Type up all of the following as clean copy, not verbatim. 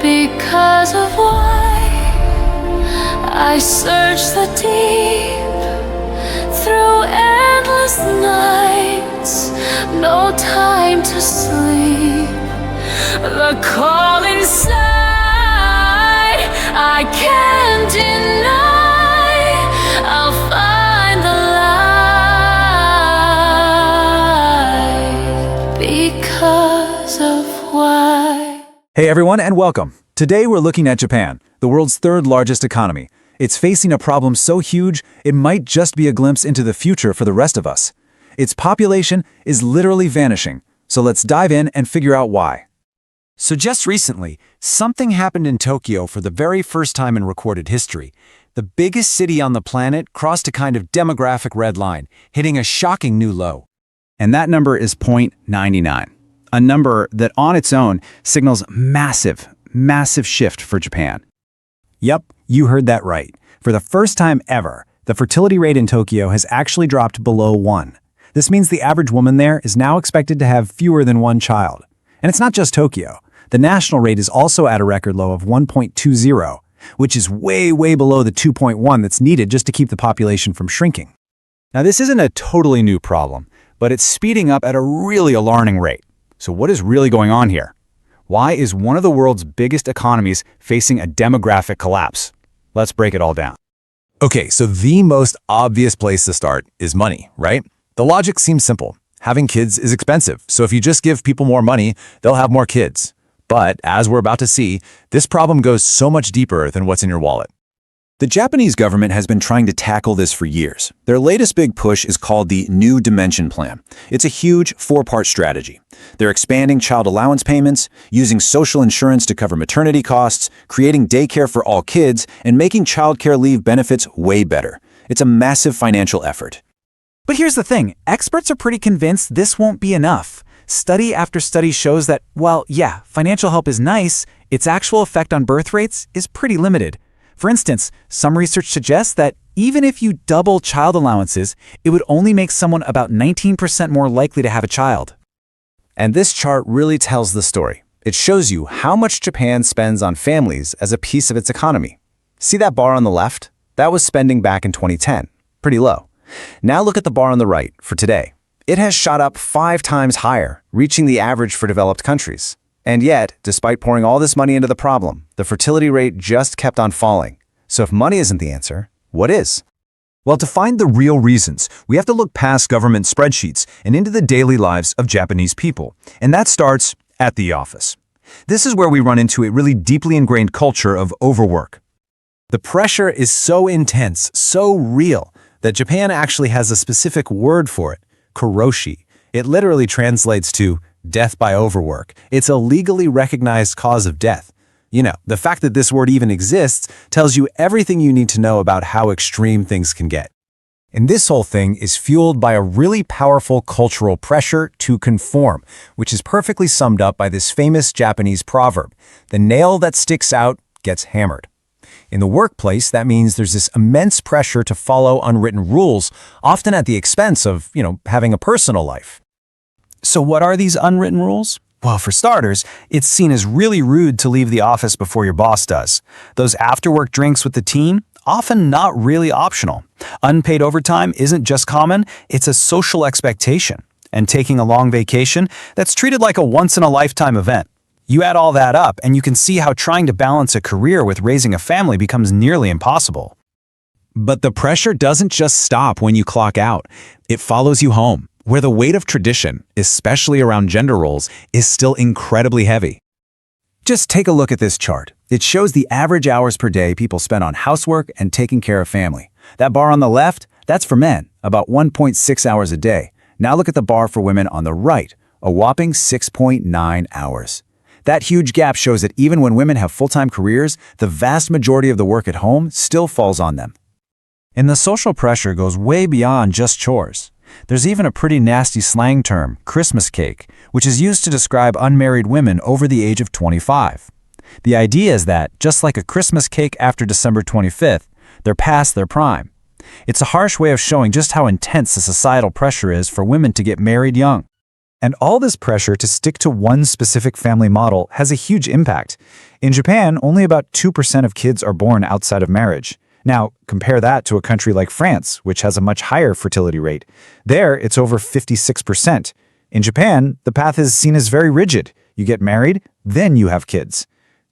Because of why I search the deep through endless nights, no time to sleep. The call inside I can't deny. I'll find the light because of why. Hey everyone, and welcome. Today we're looking at Japan, the world's third largest economy. It's facing a problem so huge, it might just be a glimpse into the future for the rest of us. Its population is literally vanishing, so let's dive in and figure out why. So just recently, something happened in Tokyo for the very first time in recorded history. The biggest city on the planet crossed a kind of demographic red line, hitting a shocking new low. And that number is 0.99, a number that on its own signals massive shift for Japan. Yep, you heard that right. For the first time ever, the fertility rate in Tokyo has actually dropped below 1. This means the average woman there is now expected to have fewer than one child. And it's not just Tokyo. The national rate is also at a record low of 1.20, which is way below the 2.1 that's needed just to keep the population from shrinking. Now, this isn't a totally new problem, but it's speeding up at a really alarming rate. So what is really going on here? Why is one of the world's biggest economies facing a demographic collapse? Let's break it all down. Okay, so the most obvious place to start is money, right? The logic seems simple. Having kids is expensive, so if you just give people more money, they'll have more kids. But as we're about to see, this problem goes so much deeper than what's in your wallet. The Japanese government has been trying to tackle this for years. Their latest big push is called the New Dimension Plan. It's a huge 4-part strategy. They're expanding child allowance payments, using social insurance to cover maternity costs, creating daycare for all kids, and making childcare leave benefits way better. It's a massive financial effort. But here's the thing, experts are pretty convinced this won't be enough. Study after study shows that, while, yeah, financial help is nice, its actual effect on birth rates is pretty limited. For instance, some research suggests that even if you double child allowances, it would only make someone about 19% more likely to have a child. And this chart really tells the story. It shows you how much Japan spends on families as a piece of its economy. See that bar on the left? That was spending back in 2010. Pretty low. Now look at the bar on the right for today. It has shot up 5 times higher, reaching the average for developed countries. And yet, despite pouring all this money into the problem, the fertility rate just kept on falling. So if money isn't the answer, what is? Well, to find the real reasons, we have to look past government spreadsheets and into the daily lives of Japanese people. And that starts at the office. This is where we run into a really deeply ingrained culture of overwork. The pressure is so intense, so real, that Japan actually has a specific word for it, Karoshi. It literally translates to death by overwork. It's a legally recognized cause of death. You know, the fact that this word even exists tells you everything you need to know about how extreme things can get. And this whole thing is fueled by a really powerful cultural pressure to conform, which is perfectly summed up by this famous Japanese proverb, "The nail that sticks out gets hammered." In the workplace, that means there's this immense pressure to follow unwritten rules, often at the expense of, having a personal life. So what are these unwritten rules? Well, for starters, it's seen as really rude to leave the office before your boss does. Those after-work drinks with the team, often not really optional. Unpaid overtime isn't just common, it's a social expectation. And taking a long vacation, that's treated like a once-in-a-lifetime event. You add all that up, and you can see how trying to balance a career with raising a family becomes nearly impossible. But the pressure doesn't just stop when you clock out. It follows you home, where the weight of tradition, especially around gender roles, is still incredibly heavy. Just take a look at this chart. It shows the average hours per day people spend on housework and taking care of family. That bar on the left, that's for men, about 1.6 hours a day. Now look at the bar for women on the right, a whopping 6.9 hours. That huge gap shows that even when women have full-time careers, the vast majority of the work at home still falls on them. And the social pressure goes way beyond just chores. There's even a pretty nasty slang term, Christmas cake, which is used to describe unmarried women over the age of 25. The idea is that, just like a Christmas cake after December 25th, they're past their prime. It's a harsh way of showing just how intense the societal pressure is for women to get married young. And all this pressure to stick to one specific family model has a huge impact. In Japan, only about 2% of kids are born outside of marriage. Now, compare that to a country like France, which has a much higher fertility rate. There, it's over 56%. In Japan, the path is seen as very rigid. You get married, then you have kids.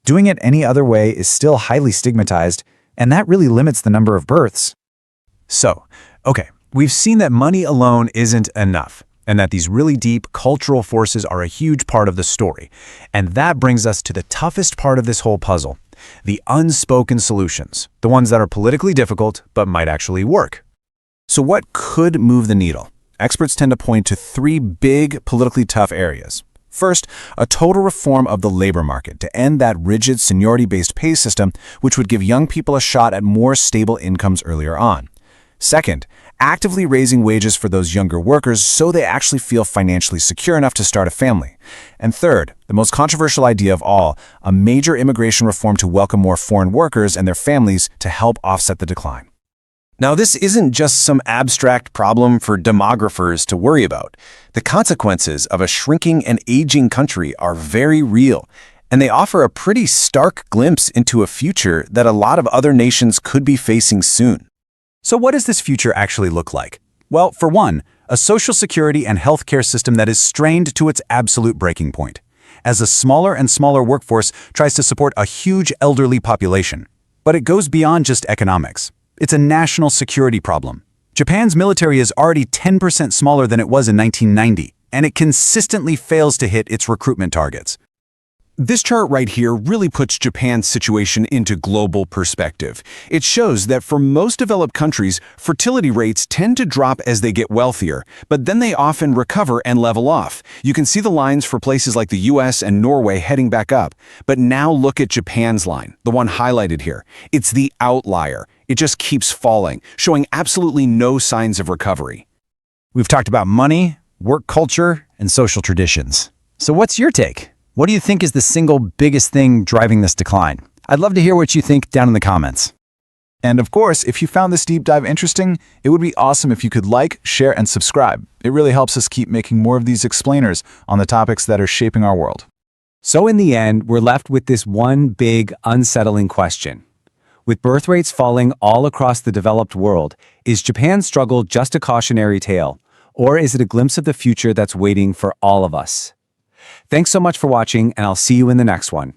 Doing it any other way is still highly stigmatized, and that really limits the number of births. So, okay, we've seen that money alone isn't enough, and that these really deep cultural forces are a huge part of the story. And that brings us to the toughest part of this whole puzzle, the unspoken solutions, the ones that are politically difficult but might actually work. So what could move the needle? Experts tend to point to three big politically tough areas. First, a total reform of the labor market to end that rigid seniority-based pay system, which would give young people a shot at more stable incomes earlier on. Second, actively raising wages for those younger workers so they actually feel financially secure enough to start a family. And third, the most controversial idea of all, a major immigration reform to welcome more foreign workers and their families to help offset the decline. Now, this isn't just some abstract problem for demographers to worry about. The consequences of a shrinking and aging country are very real, and they offer a pretty stark glimpse into a future that a lot of other nations could be facing soon. So what does this future actually look like? Well, for one, a social security and healthcare system that is strained to its absolute breaking point, as a smaller and smaller workforce tries to support a huge elderly population. But it goes beyond just economics. It's a national security problem. Japan's military is already 10% smaller than it was in 1990, and it consistently fails to hit its recruitment targets. This chart right here really puts Japan's situation into global perspective. It shows that for most developed countries, fertility rates tend to drop as they get wealthier, but then they often recover and level off. You can see the lines for places like the US and Norway heading back up. But now look at Japan's line, the one highlighted here. It's the outlier. It just keeps falling, showing absolutely no signs of recovery. We've talked about money, work culture, and social traditions. So what's your take? What do you think is the single biggest thing driving this decline? I'd love to hear what you think down in the comments. And of course, if you found this deep dive interesting, it would be awesome if you could like, share, and subscribe. It really helps us keep making more of these explainers on the topics that are shaping our world. So in the end, we're left with this one big, unsettling question. With birth rates falling all across the developed world, is Japan's struggle just a cautionary tale, or is it a glimpse of the future that's waiting for all of us? Thanks so much for watching, and I'll see you in the next one.